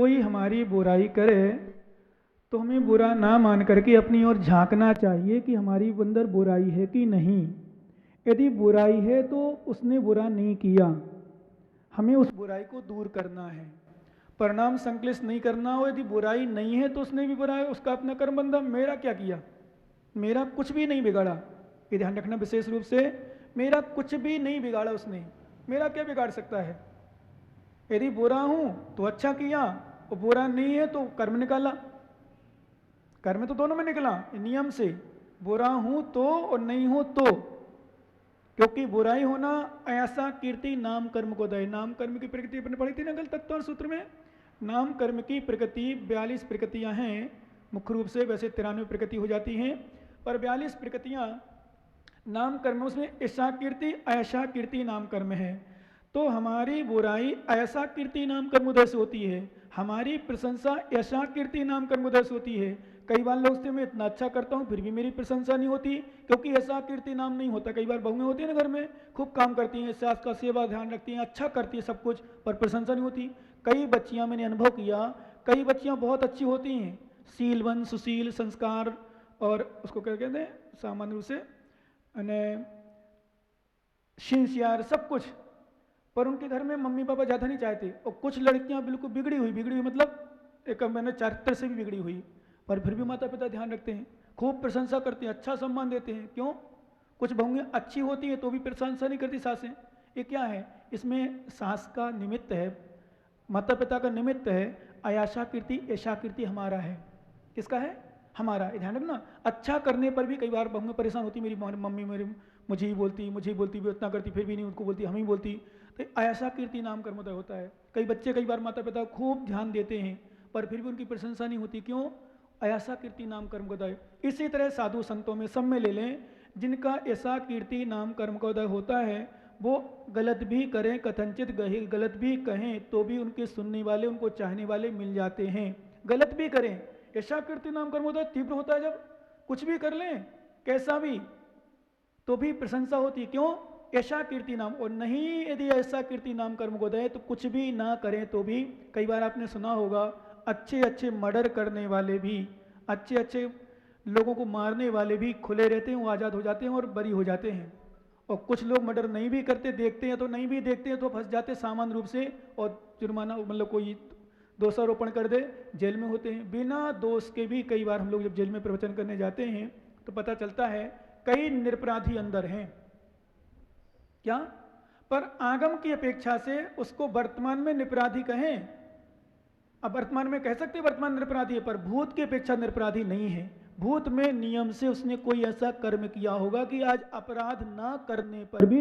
कोई हमारी बुराई करे तो हमें बुरा ना मान करके अपनी ओर झांकना चाहिए कि हमारी अंदर बुराई है कि नहीं। यदि बुराई है तो उसने बुरा नहीं किया, हमें उस बुराई को दूर करना है, परिणाम संश्लिष्ट नहीं करना हो। यदि बुराई नहीं है तो उसने भी बुरा है, उसका अपना कर्म बंधा। मेरा क्या किया, मेरा कुछ भी नहीं बिगाड़ा, ये ध्यान रखना विशेष रूप से। मेरा कुछ भी नहीं बिगाड़ा उसने, मेरा क्या बिगाड़ सकता है। यदि बुरा हूं तो अच्छा किया, और बुरा नहीं है तो कर्म निकाला। कर्म तो दोनों में निकला नियम से, बुरा हूं तो और नहीं हूं तो। क्योंकि बुराई होना ऐसा कीर्ति नाम कर्म को दे। नाम कर्म की प्रकृति अपने पढ़ी थी ना कल तत्व सूत्र में। नाम कर्म की प्रकृति 42 प्रकृतियां हैं मुख्य रूप से, वैसे 93 प्रकृति हो जाती हैं, पर 42 प्रकृतियां नाम कर्म, उसमें ऐसा कीर्ति ऐसा कीर्ति नाम कर्म है। तो हमारी बुराई ऐसा कीर्ति नाम कर्म उदय से होती है, हमारी प्रशंसा ऐसा कीर्ति नाम कर्म उदय से होती है। कई बार लोग से मैं इतना अच्छा करता हूँ फिर भी मेरी प्रशंसा नहीं होती, क्योंकि ऐसा कीर्ति नाम नहीं होता। कई बार बहुएं होती है ना घर में, खूब काम करती हैं, सास का सेवा ध्यान रखती हैं, अच्छा करती है सब कुछ, पर प्रशंसा नहीं होती। कई बच्चियां मैंने अनुभव किया, कई बच्चियां बहुत अच्छी होती हैं, शीलवन सुशील संस्कार, और उसको क्या कहते हैं सामान्य रूप से सिंसियर सब कुछ, पर उनके घर में मम्मी पापा ज़्यादा नहीं चाहते। और कुछ लड़कियां बिल्कुल बिगड़ी हुई मतलब एक मैंने चारित्र से भी बिगड़ी हुई, पर फिर भी माता पिता ध्यान रखते हैं, खूब प्रशंसा करते हैं, अच्छा सम्मान देते हैं। क्यों? कुछ बहुएं अच्छी होती हैं तो भी प्रशंसा नहीं करती सासें। ये क्या है? इसमें सास का निमित्त है, माता पिता का निमित्त है। अयाशा कीर्ति ऐशा कीर्ति हमारा है। किसका है? हमारा। ध्यान रखना, अच्छा करने पर भी कई बार बहुएं परेशान होती, मेरी मम्मी मेरी मुझे ही बोलती भी उतना करती, फिर भी नहीं उनको बोलती, हम ही बोलती। तो अयाशा कीर्ति नाम कर्मोदय होता है। कई बच्चे कई बार माता पिता खूब ध्यान देते हैं पर फिर भी उनकी प्रशंसा नहीं होती। क्यों? अयाशा कीर्ति नाम कर्मोदय। इसी तरह साधु संतों में सब में ले लें, जिनका ऐसा कीर्ति नाम कर्मोदय होता है, वो गलत भी करें, कथनचित गलत भी कहें तो भी उनके सुनने वाले, उनको चाहने वाले मिल जाते हैं। गलत भी करें, ऐसा कीर्ति नाम कर्मोदय तीव्र होता है, जब कुछ भी कर लें कैसा भी तो भी प्रशंसा होती। क्यों? ऐसा कीर्ति नाम। और नहीं यदि ऐसा कीर्ति नाम कर्म को दे तो कुछ भी ना करें तो भी, कई बार आपने सुना होगा अच्छे अच्छे मर्डर करने वाले भी, अच्छे अच्छे लोगों को मारने वाले भी खुले रहते हैं, वो आज़ाद हो जाते हैं और बरी हो जाते हैं। और कुछ लोग मर्डर नहीं भी करते, देखते हैं तो नहीं भी देखते हैं तो फंस जाते सामान्य रूप से, और जुर्माना मतलब कोई दोषारोपण कर दे, जेल में होते हैं बिना दोष के भी। कई बार हम लोग जब जेल में प्रवचन करने जाते हैं तो पता चलता है कई निरपराधी अंदर हैं। क्या? पर आगम की अपेक्षा से उसको वर्तमान में निरपराधी कहें। अब वर्तमान में कह सकते वर्तमान निरपराधी है, पर भूत की अपेक्षा निरपराधी नहीं है। भूत में नियम से उसने कोई ऐसा कर्म किया होगा कि आज अपराध ना करने पर भी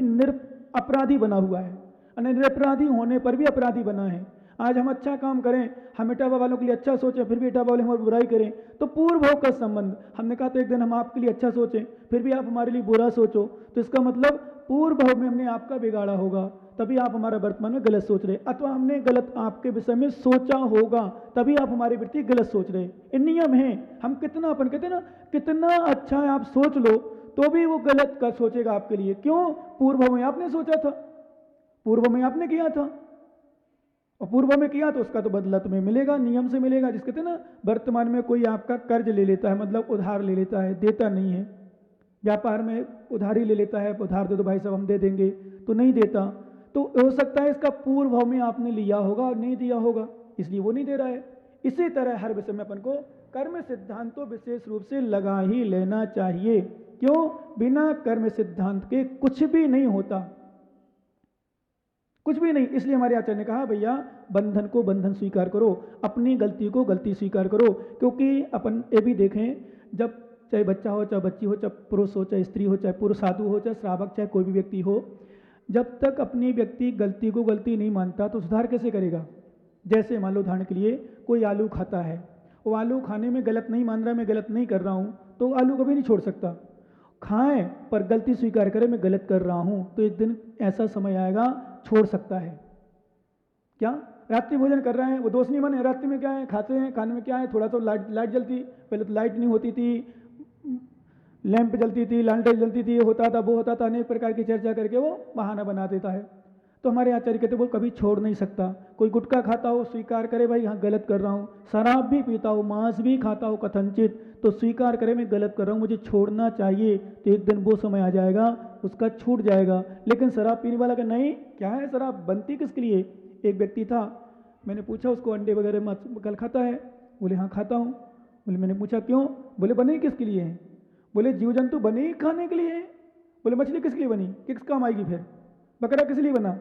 अपराधी बना हुआ है, निरपराधी होने पर भी अपराधी बना है। आज हम अच्छा काम करें, हम इटावा वालों के लिए अच्छा सोचें, फिर भी इटावा वाले हमारी बुराई करें, तो पूर्व भाव का संबंध। हमने कहा था एक दिन हम आपके लिए अच्छा सोचें, फिर भी आप हमारे लिए बुरा सोचो, तो इसका मतलब पूर्व भाव में हमने आपका बिगाड़ा होगा, तभी आप हमारा वर्तमान में गलत सोच रहे। अथवा हमने गलत आपके विषय में सोचा होगा, तभी आप हमारे प्रति गलत सोच रहे। ये नियम है। हम कितना अपन कहते हैं ना, कितना अच्छा है आप सोच लो तो भी वो गलत कर सोचेगा आपके लिए। क्यों? पूर्व में आपने सोचा था, पूर्व में आपने किया था, और पूर्व में किया तो उसका तो बदला तुम्हें मिलेगा, नियम से मिलेगा। जिस कहते हैं ना, वर्तमान में कोई आपका कर्ज ले लेता है, मतलब उधार ले लेता है, देता नहीं है। व्यापार में उधारी ले लेता है, उधार दे दो भाई साहब हम दे देंगे, तो नहीं देता, तो हो सकता है इसका पूर्व भाव में आपने लिया होगा और नहीं दिया होगा, इसलिए वो नहीं दे रहा है। इसी तरह हर विषय में अपन को कर्म सिद्धांत तो विशेष रूप से लगा ही लेना चाहिए। क्यों? बिना कर्म सिद्धांत के कुछ भी नहीं होता, कुछ भी नहीं। इसलिए हमारे आचार्य ने कहा भैया बंधन को बंधन स्वीकार करो, अपनी गलती को गलती स्वीकार करो। क्योंकि अपन ये भी देखें, जब चाहे बच्चा हो, चाहे बच्ची हो, चाहे पुरुष हो, चाहे स्त्री हो, चाहे पुरुष साधु हो, चाहे श्रावक, चाहे कोई भी व्यक्ति हो, जब तक अपनी व्यक्ति गलती को गलती नहीं मानता तो सुधार कैसे करेगा? जैसे मान लो उदाहरण के लिए कोई आलू खाता है, वो आलू खाने में गलत नहीं मान रहा, मैं गलत नहीं कर रहा हूँ, तो आलू कभी नहीं छोड़ सकता। खाएं पर गलती स्वीकार करें, मैं गलत कर रहा हूँ, तो एक दिन ऐसा समय आएगा छोड़ सकता है। क्या? रात्रि भोजन कर रहे हैं, वो दोष नहीं माने, रात्रि में क्या है खाते हैं, खाने में क्या है, थोड़ा तो लाइट जलती, पहले तो लाइट नहीं होती थी, लैंप जलती थी, लालटेन जलती थी, ये होता था वो होता था, अनेक प्रकार की चर्चा करके वो बहाना बना देता है। तो हमारे आचार्य कहते वो कभी छोड़ नहीं सकता। कोई गुटखा खाता हो स्वीकार करे भाई हाँ गलत कर रहा हूँ, शराब भी पीता हो, मांस भी खाता हो कथनचित, तो स्वीकार करे मैं गलत कर रहा हूँ, मुझे छोड़ना चाहिए, तो एक दिन वो समय आ जाएगा उसका छूट जाएगा। लेकिन शराब पीने वाला का नहीं, क्या है शराब बनती किसके लिए? एक व्यक्ति था, मैंने पूछा उसको अंडे वगैरह कल खाता है? बोले हाँ खाता हूँ। बोले मैंने पूछा क्यों? बोले बने किसके लिए हैं? बोले जीव जंतु बने ही खाने के लिए हैं। बोले मछली किस लिए बनी, किस काम आएगी फिर? बकरा किस लिए बना?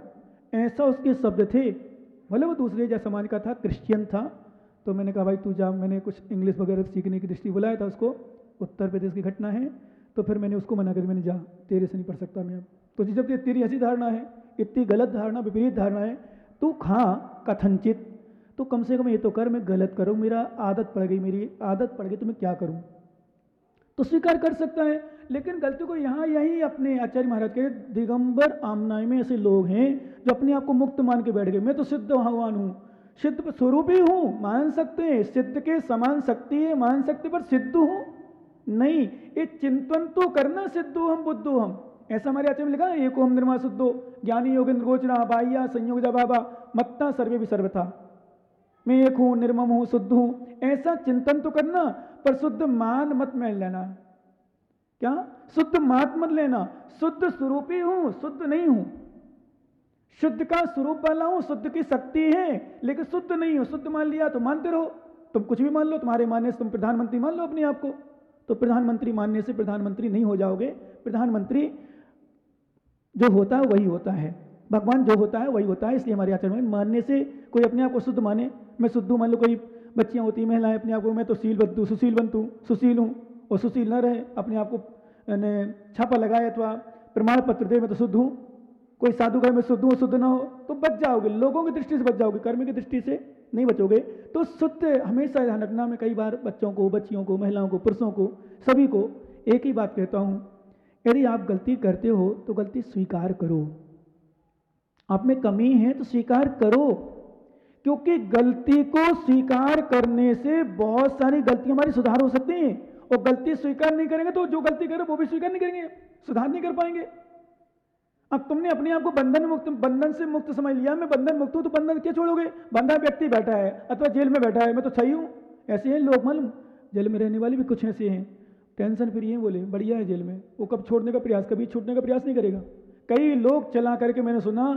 ऐसा उसके शब्द थे। भले वो दूसरे जैसा समाज का था, क्रिश्चियन था। तो मैंने कहा भाई तू जा, मैंने कुछ इंग्लिश वगैरह सीखने की दृष्टि बुलाया था उसको, उत्तर प्रदेश की घटना है, तो फिर मैंने उसको मना कर, मैंने जा तेरे से नहीं पढ़ सकता मैं अब। तो जब तेरी ऐसी धारणा है, इतनी गलत धारणा, विपरीत धारणा है, तू खा कथनचित, तो कम से कम ये तो कर मैं गलत करूँ, मेरा आदत पड़ गई, मेरी आदत पड़ गई, तो मैं क्या करूँ? तो स्वीकार कर सकता है। लेकिन गलती को यहाँ यही अपने आचार्य महाराज के दिगंबर आमनाई में ऐसे लोग हैं जो अपने आप को मुक्त मान के बैठ गए, मैं तो सिद्ध भगवान हूँ, सिद्ध स्वरूप ही हूँ, मान सकते हैं, सिद्ध के समान शक्ति है, मान सकते, पर सिद्ध हूँ नहीं। ये चिंतन तो करना, सिद्धो हम बुद्धो हम, ऐसा हमारे आचार्य में लिखा है, एको हम निर्मा शुद्धो ज्ञानी योगेंद्र गोचरा बाह्या संयोग बाबा मत्ता सर्वे भी सर्वथा, मैं एक हूँ, निर्मम हूँ, शुद्ध हूँ, ऐसा चिंतन तो करना, पर शुद्ध मान मत मेल लेना। क्या? शुद्ध मात मत लेना। शुद्ध स्वरूप ही हूं, शुद्ध नहीं हूं, शुद्ध का स्वरूप वाला हूं, शुद्ध की शक्ति है, लेकिन शुद्ध नहीं हूं। शुद्ध मान लिया तो मानते रहो, तुम कुछ भी मान लो, तुम्हारे मानने से तुम प्रधानमंत्री मान लो अपने आप को, तो प्रधानमंत्री मानने से प्रधानमंत्री नहीं हो जाओगे। प्रधानमंत्री जो होता है वही होता है, भगवान जो होता है वही होता है। इसलिए हमारे आचरण में मानने से कोई अपने आप को शुद्ध माने, मैं शुद्ध हूँ, मान लो कोई बच्चियाँ होती हैं महिलाएं अपने आप को मैं तो शील बनतू सुशील बनतू सुशील हूँ, और सुशील न रहे, अपने आप को छापा लगाए अथवा प्रमाण पत्र दे मैं तो शुद्ध हूँ, कोई साधु कहे मैं शुद्ध हूँ, शुद्ध ना हो, तो बच जाओगे, लोगों की दृष्टि से बच जाओगे, कर्म की दृष्टि से नहीं बचोगे। तो शुद्ध हमेशा ध्यान रखना। मैं कई बार बच्चों को, बच्चियों को, महिलाओं को, पुरुषों को, सभी को एक ही बात कहता हूँ, यदि आप गलती करते हो तो गलती स्वीकार करो, आप में कमी है तो स्वीकार करो, क्योंकि गलती को स्वीकार करने से बहुत सारी गलतियां हमारी सुधार हो सकती हैं। और गलती स्वीकार नहीं करेंगे तो जो गलती करे वो भी स्वीकार नहीं करेंगे, सुधार नहीं कर पाएंगे। अब तुमने अपने आप को बंधन से मुक्त समझ लिया, मैं बंधन मुक्त हूं, तो बंधन क्या छोड़ोगे? बंधा व्यक्ति बैठा है अथवा जेल में बैठा है, मैं तो सही हूं, ऐसे हैं लोग, मालूम जेल में रहने वाले भी कुछ ऐसे हैं, टेंशन फ्री है, बोले बढ़िया है जेल में, वो कब छोड़ने का प्रयास, कभी छूटने का प्रयास नहीं करेगा। कई लोग चला करके मैंने सुना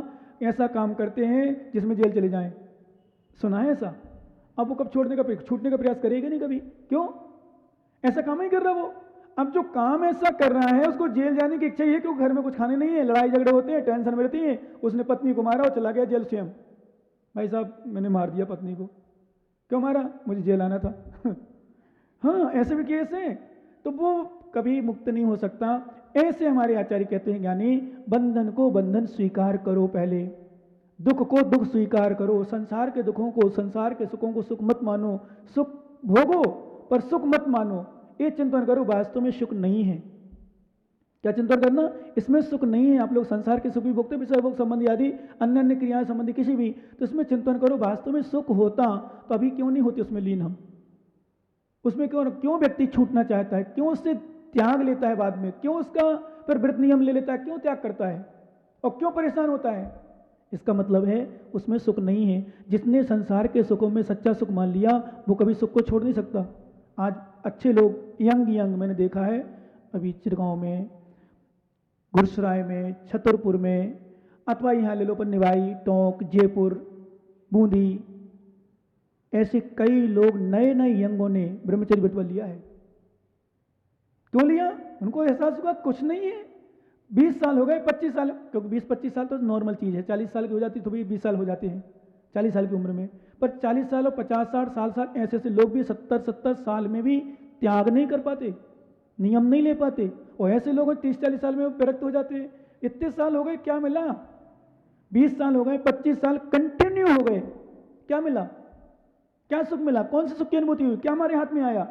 ऐसा काम करते हैं जिसमें जेल चले जाएं, सुना है ऐसा। अब वो कब छूटने का प्रयास करेगा नहीं कभी, क्यों? ऐसा काम नहीं कर रहा वो। अब जो काम ऐसा कर रहा है उसको जेल जाने की इच्छा ही है, क्योंकि घर में कुछ खाने नहीं है, लड़ाई झगड़े होते हैं, टेंशन में रहती है, उसने पत्नी को मारा और चला गया जेल स्वयं, भाई साहब मैंने मार दिया पत्नी को, क्यों मारा? मुझे जेल आना था। हाँ ऐसे भी केस हैं, तो वो कभी मुक्त नहीं हो सकता। ऐसे हमारे आचार्य कहते हैं ज्ञानी, बंधन को बंधन स्वीकार करो, पहले दुख को दुख स्वीकार करो, संसार के दुखों को, संसार के सुखों को सुख मत मानो, सुख भोगो पर सुख मत मानो, ये चिंतन करो वास्तव में सुख नहीं है। क्या चिंतन करना? इसमें सुख नहीं है। आप लोग संसार के सुख भी भोगते, विषय भोग संबंधी आदि अन्य अन्य क्रियाएं संबंधी किसी भी, तो इसमें चिंतन करो वास्तव में सुख होता तो अभी क्यों नहीं होती उसमें लीन हम, उसमें क्यों व्यक्ति छूटना चाहता है, क्यों उससे त्याग लेता है बाद में, क्यों उसका फिर व्रत नियम ले लेता है, क्यों त्याग करता है और क्यों परेशान होता है? इसका मतलब है उसमें सुख नहीं है। जिसने संसार के सुखों में सच्चा सुख मान लिया वो कभी सुख को छोड़ नहीं सकता। आज अच्छे लोग यंग मैंने देखा है, अभी चिरगांव में, गुरसराय में, छतरपुर में, अथवा यहाँ ले लो पर निवाई, टोंक, जयपुर, बूंदी, ऐसे कई लोग नए नए यंगों ने ब्रह्मचर्य व्रत लिया है। क्यों लिया? उनको एहसास हुआ कुछ नहीं है, 20 साल हो गए, 25 साल, क्योंकि 20-25 साल तो नॉर्मल चीज़ है, 40 साल की हो जाती तो भी 20 साल हो जाते हैं 40 साल की उम्र में, पर 40 साल और 50-60 साल ऐसे ऐसे लोग भी 70-70 साल में भी त्याग नहीं कर पाते, नियम नहीं ले पाते, और ऐसे लोग 30-40 साल में विरक्त हो जाते हैं। इतने साल हो गए, क्या मिला? 20 साल हो गए, 25 साल कंटिन्यू हो गए, क्या मिला? क्या सुख मिला? कौन सी सुख की अनुभूति हुई? क्या हमारे हाथ में आया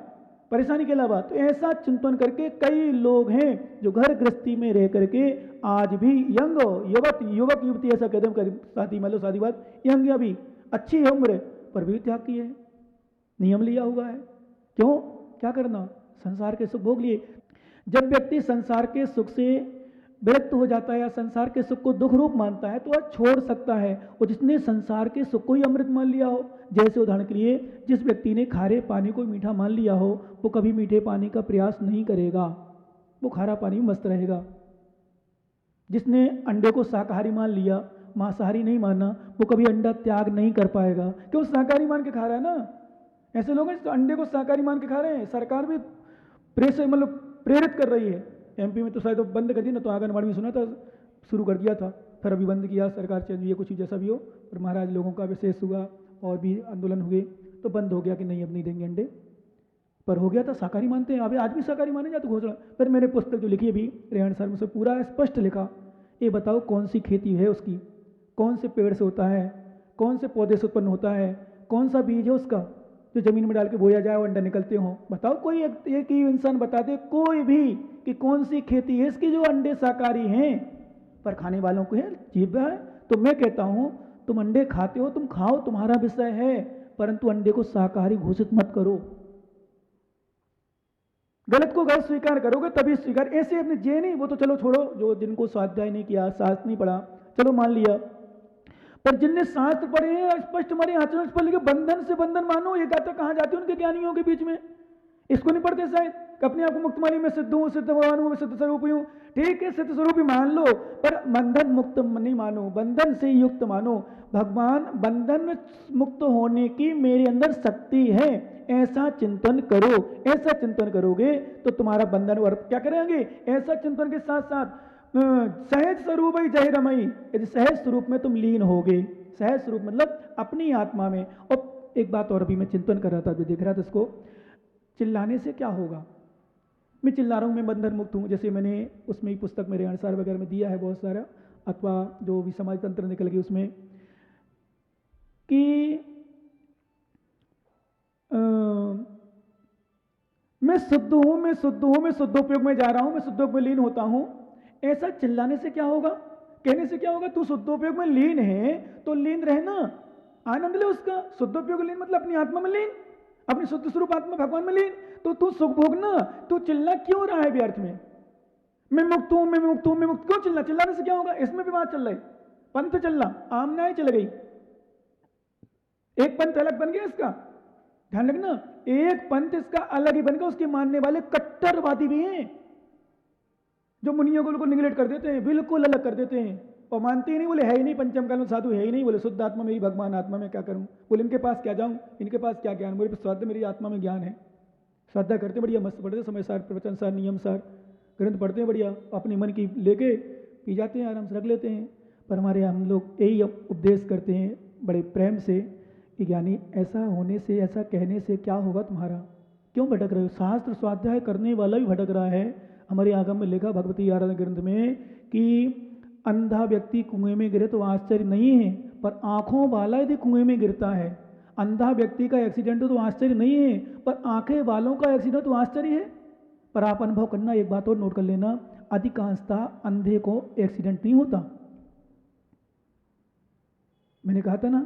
परेशानी के अलावा? तो ऐसा चिंतन करके कई लोग हैं जो घर गृहस्थी में रह करके आज भी यंग युवक युवती ऐसा कदम कर, शादी मान लो, शादी बात, यंग अभी अच्छी है उम्र पर भी त्याग किए है, नियम लिया हुआ है। क्यों? क्या करना? संसार के सुख भोग लिए। जब व्यक्ति संसार के सुख से विरक्त हो जाता है या संसार के सुख को दुख रूप मानता है तो वह छोड़ सकता है। और जिसने संसार के सुख को ही अमृत मान लिया हो, जैसे उदाहरण के लिए जिस व्यक्ति ने खारे पानी को मीठा मान लिया हो, वो कभी मीठे पानी का प्रयास नहीं करेगा, वो खारा पानी में मस्त रहेगा। जिसने अंडे को शाकाहारी मान लिया, मांसाहारी नहीं माना, वो कभी अंडा त्याग नहीं कर पाएगा, क्यों? शाकाहारी मान के खा रहा है ना। ऐसे लोग हैं तो अंडे को शाकाहारी मान के खा रहे हैं। सरकार भी प्रेरित कर रही है। एमपी में तो शायद बंद कर दी ना, तो आंगनबाड़ी में सुना था शुरू कर दिया था, फिर अभी बंद किया, सरकार चेंज हुई है, कुछ भी जैसा भी हो। और महाराज लोगों का विशेष हुआ और भी आंदोलन हुए तो बंद हो गया कि नहीं अब नहीं देंगे अंडे, पर हो गया था शाकाहारी मानते हैं। अभी आज भी शाकाहारी माने जाते घोषणा। फिर मैंने पुस्तक जो लिखी अभी रेहान सर में से पूरा स्पष्ट लिखा, ये बताओ कौन सी खेती है उसकी, कौन से पेड़ से होता है, कौन से पौधे से उत्पन्न होता है, कौन सा बीज है उसका जो जमीन में डाल के बोया जाए और अंडा निकलते हो। बताओ कोई एक ही इंसान बता दे कोई भी कि कौन सी खेती है इसकी जो अंडे शाकाहारी हैं, पर खाने वालों को है जीव है। तो मैं कहता हूं तुम अंडे खाते हो, तुम खाओ, तुम्हारा विषय है, परंतु अंडे को शाकाहारी घोषित मत करो। गलत को गलत स्वीकार करोगे तभी स्वीकार, ऐसे अपने जे नहीं, वो तो चलो छोड़ो, जो जिनको स्वाध्याय नहीं किया, शास्त्र नहीं पढ़ा, चलो मान लिया, पर जिनने शास्त्र पढ़े हैं स्पष्ट हमारे आचरण पर लिखे बंधन से बंधन मानो, ये गाथा कहाँ जाती है उनके ज्ञानियों के बीच में? इसको नहीं पढ़ते शायद, अपने आप को मुक्त मानी, मैं सिद्ध हूँ, सिद्ध भगवान हूँ, मैं सिद्ध स्वरूप हूँ। ठीक है, सिद्ध स्वरूप ही मान लो, पर बंधन मुक्त नहीं मानो, बंधन से युक्त मानो। भगवान बंधन मुक्त होने की मेरे अंदर शक्ति है, ऐसा चिंतन करो। ऐसा चिंतन करोगे तो तुम्हारा बंधन और क्या करेंगे? ऐसा चिंतन के साथ साथ सहज स्वरूप ही जय रमई, यदि सहज स्वरूप में तुम लीन होगे, सहज स्वरूप मतलब अपनी आत्मा में। और एक बात और अभी मैं चिंतन कर रहा था, जो देख रहा था इसको, चिल्लाने से क्या होगा? मैं चिल्ला रहा हूँ, मैं बंधन मुक्त हूँ, जैसे मैंने उसमें ही पुस्तक मेरे अनुसार वगैरह में दिया है बहुत सारा, अथवा जो भी समाज तंत्र निकल गई उसमें, कि मैं शुद्ध हूँ, मैं शुद्ध हूँ, मैं शुद्धोपयोग में जा रहा हूँ, मैं शुद्धोपयोग में लीन होता हूँ। ऐसा चिल्लाने से क्या होगा? कहने से क्या होगा? तू शुद्धोपयोग में लीन है तो लीन रहना, आनंद ले उसका। शुद्धोपयोग लीन मतलब अपनी आत्मा में लीन, अपनी शुद्ध स्वरूप आत्मा भगवान में लीन, तो तू सुख भोगना। तू चिल्ला क्यों रहा है व्यर्थ में? मैं मुक्त हूं, मैं मुक्त हूं, मैं मुक्त, क्यों चिल्ला? चिल्लाने से क्या होगा? इसमें भी बात चल रही, पंथ चलना, आमनाएं चल गई, एक पंथ अलग बन गया इसका, ध्यान रखना, एक पंथ इसका अलग ही बन गया। उसके मानने वाले कट्टरवादी भी हैं, जो मुनियों को निगलेक्ट कर देते हैं, बिल्कुल अलग कर देते हैं, और मानते ही नहीं, बोले है ही नहीं, पंचम काल में साधु है ही नहीं, बोले शुद्ध आत्मा मेरी भगवान आत्मा में क्या करूं, बोले इनके पास क्या जाऊं, इनके पास क्या ज्ञान, बोले श्रद्धा मेरी आत्मा में ज्ञान है। श्रद्धा करते बढ़िया, मस्त पढ़ते, समय सार, प्रवचन सार, नियम सार ग्रंथ पढ़ते हैं बढ़िया, अपने मन की लेके पी जाते हैं, आराम से रख लेते हैं। पर हमारे हम लोग यही उपदेश करते हैं बड़े प्रेम से कि ज्ञानी ऐसा होने से, ऐसा कहने से क्या होगा तुम्हारा? क्यों भटक रहे हो? शास्त्र स्वाध्याय करने वाला भी भटक रहा है। हमारे आगम में लिखा भगवती आराधना ग्रंथ में कि अंधा व्यक्ति कुएं में गिरे तो आश्चर्य नहीं है, पर आंखों वाला यदि कुएं में गिरता है, अंधा व्यक्ति का एक्सीडेंट हो तो आश्चर्य नहीं है, पर आंखें वालों का एक्सीडेंट तो आश्चर्य है। पर आप अनुभव करना, एक बात और नोट कर लेना, अधिकांशतः अंधे को एक्सीडेंट नहीं होता। मैंने कहा था ना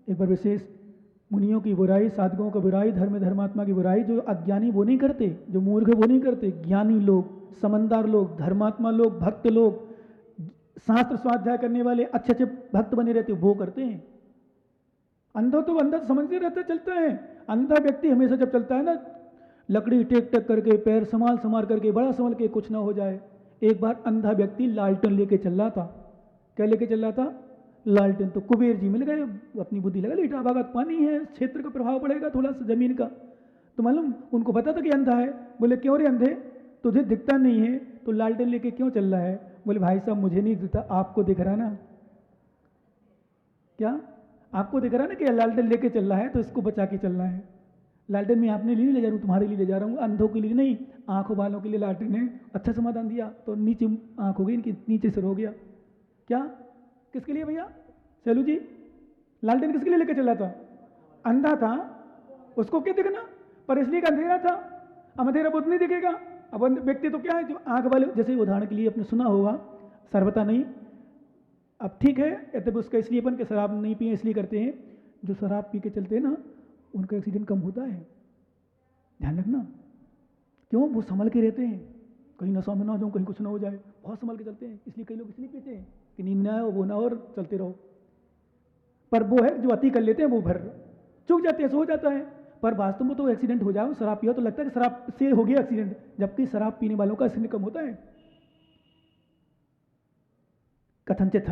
एक बार, विशेष मुनियों की बुराई, साधकों की बुराई, धर्मात्मा की बुराई जो अज्ञानी वो नहीं करते, जो मूर्ख वो नहीं करते, ज्ञानी लोग, समझदार लोग, धर्मात्मा लोग, भक्त लोग, शास्त्र स्वाध्याय करने वाले अच्छे अच्छे भक्त बने रहते वो करते हैं। अंधा तो अंधा समझते रहता चलता है। अंधा व्यक्ति हमेशा जब चलता है ना, लकड़ी टेक टेक करके, पैर संभाल संभाल करके, बड़ा संभल के, कुछ ना हो जाए। एक बार अंधा व्यक्ति लालटेन लेके चल रहा था। क्या लेके चल रहा था? लालटेन। तो कुबेर जी मिल गए, अपनी बुद्धि लगा, लेटा भागा, पानी है, क्षेत्र का प्रभाव पड़ेगा थोड़ा सा जमीन का। तो मालूम उनको पता था कि अंधा है। बोले क्यों रे अंधे, तुझे दिखता नहीं है तो लालटेन लेके क्यों चल रहा है? बोले भाई साहब मुझे नहीं दिखता, आपको दिख रहा ना। क्या आपको दिख रहा है ना कि लालटेन लेके चल रहा है तो इसको बचा के चलना है। लालटेन मैं अपने लिए ले जा रहा हूँ, तुम्हारे लिए ले जा रहा हूँ, अंधों के लिए नहीं, आंखों वालों के लिए लालटेन है। अच्छा समाधान दिया। तो नीचे आंख हो गई इनकी, नीचे सिर हो गया। क्या किसके लिए भैया? सेलू जी, लालटेन किसके लिए लेके चला था? अंधा था, उसको क्या दिखना, पर इसलिए का अंधेरा था। अब अंधेरा बहुत नहीं दिखेगा। अब व्यक्ति तो क्या है, जो आंख वाले, जैसे उदाहरण के लिए आपने सुना होगा, सर्वथा नहीं, अब ठीक है, तब उसका इसलिए अपन के शराब नहीं पिए इसलिए करते हैं, जो शराब पी के चलते हैं ना उनका एक्सीडेंट कम होता है। ध्यान रखना, क्यों? वो संभल के रहते हैं, कहीं नशा में ना जाऊँ, कहीं कुछ ना हो जाए, बहुत संभल के चलते हैं। इसलिए कई लोग इसलिए पीते हैं कि नींद ना आए, वो ना, और चलते रहो। पर वो है जो अति कर लेते हैं, वो भर चूक जाते हैं, सो जाता है। पर वास्तव में तो एक्सीडेंट हो जाए, शराब पिया तो लगता है कि शराब से हो गया एक्सीडेंट, जबकि शराब पीने वालों का एक्सीडेंट कम होता है। कथनचित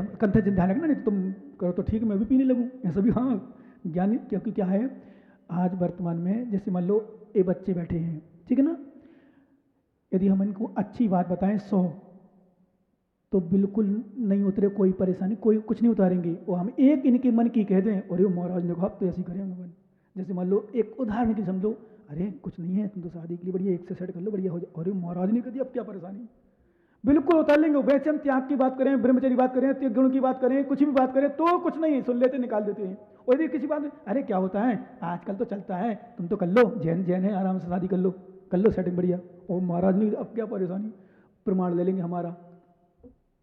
ध्यान रखना, नहीं तो तुम करो तो ठीक है, मैं भी पीने लगूं, ऐसा भी। हाँ, ज्ञानी, क्योंकि क्या है, आज वर्तमान में जैसे मान लो ये बच्चे बैठे हैं, ठीक है ना, यदि हम इनको अच्छी बात बताएं 100, तो बिल्कुल नहीं उतरे, कोई परेशानी, कोई कुछ नहीं उतारेंगे। और हम एक इनके मन की कह दें, और ये महाराज ने कहा तो ऐसे करेंगे। जैसे मान लो एक उदाहरण की समझो, अरे कुछ नहीं है, तुम तो शादी के लिए बढ़िया एक से सेट कर लो, बढ़िया हो जाए। और महाराज ने कह दिया, अब क्या परेशानी, बिल्कुल उतार लेंगे। वैसे हम त्याग की बात करें, ब्रह्मचर्य की बात करें, त्याग गुण की बात करें, कुछ भी बात करें, तो कुछ नहीं, सुन लेते, निकाल देते हैं। और यदि किसी बात, अरे क्या होता है, आजकल तो चलता है, तुम तो कर लो, जैन जैन है, आराम से शादी कर लो सेटिंग बढ़िया। और महाराज ने, अब क्या परेशानी, प्रमाण ले लेंगे हमारा।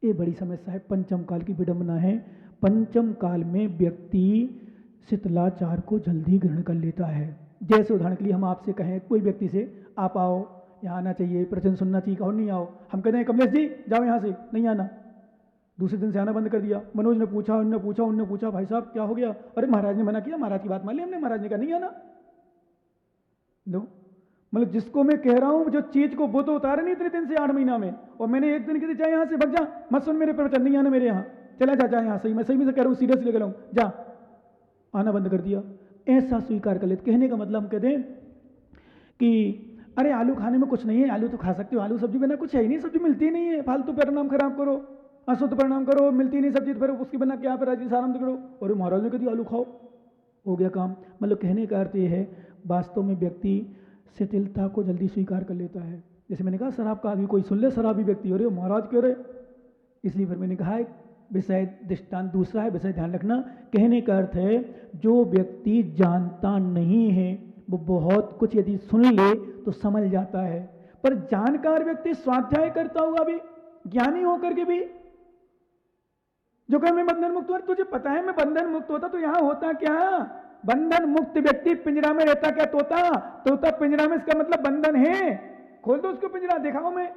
ये बड़ी समस्या है, पंचम काल की विडंबना है। पंचम काल में व्यक्ति शीतलाचार को जल्दी ग्रहण कर लेता है। जैसे उदाहरण के लिए हम आपसे कहें, कोई व्यक्ति से, आप आओ, यहाँ आना चाहिए, प्रवचन सुनना चाहिए, और नहीं आओ, हम कहते हैं कमलेश जी जाओ यहाँ से, नहीं आना, दूसरे दिन से आना बंद कर दिया। मनोज ने पूछा, उनने पूछा, भाई साहब क्या हो गया, अरे महाराज ने मना किया, महाराज की बात मान ली हमने, महाराज ने कहा नहीं आना। दो मतलब जिसको मैं कह रहा हूं, जो चीज को वो तो उतारे नहीं इतने दिन से, 8 महीना में, और मैंने एक दिन कहते चाहे यहाँ से भग जा, मत सुन मेरे प्रवचन, नहीं आना मेरे यहाँ, चला जा यहाँ सही, मैं सही में से कह रहा हूँ, सीरियसली कह रहा हूँ, जा, आना बंद कर दिया। ऐसा स्वीकार कर लेते। कहने का मतलब हम कहते हैं कि अरे आलू खाने में कुछ नहीं है, आलू तो खा सकते हो, आलू सब्जी बिना कुछ है ही नहीं, सब्जी मिलती नहीं है, फालतू परिणाम खराब करो, अशुद्ध परिणाम करो, मिलती नहीं सब्जी, तो फिर उसके बिना क्या आराम करो। और महाराज ने कह दिया आलू खाओ, हो गया काम। मतलब कहने का अर्थ ये है, वास्तव में व्यक्ति शिथिलता को जल्दी स्वीकार कर लेता है। जैसे मैंने कहा शराब का अभी कोई सुन ले, शराबी व्यक्ति हो रहे हो, महाराज कह रहे, इसलिए फिर मैंने कहा है विषय दृष्टांत दूसरा है, विषय ध्यान रखना। कहने का अर्थ है जो व्यक्ति जानता नहीं है वो बहुत कुछ यदि सुन ले तो समझ जाता है, पर जानकार व्यक्ति स्वाध्याय करता हुआ भी, ज्ञानी होकर के भी, जो कहे मैं बंधन मुक्त हूं, तुझे पता है मैं बंधन मुक्त होता तो यहां होता क्या, बंधन मुक्त व्यक्ति पिंजरा में रहता क्या, तोता पिंजरा में, इसका मतलब बंधन है, खोल दो उसको पिंजरा, दिखाओ मैं।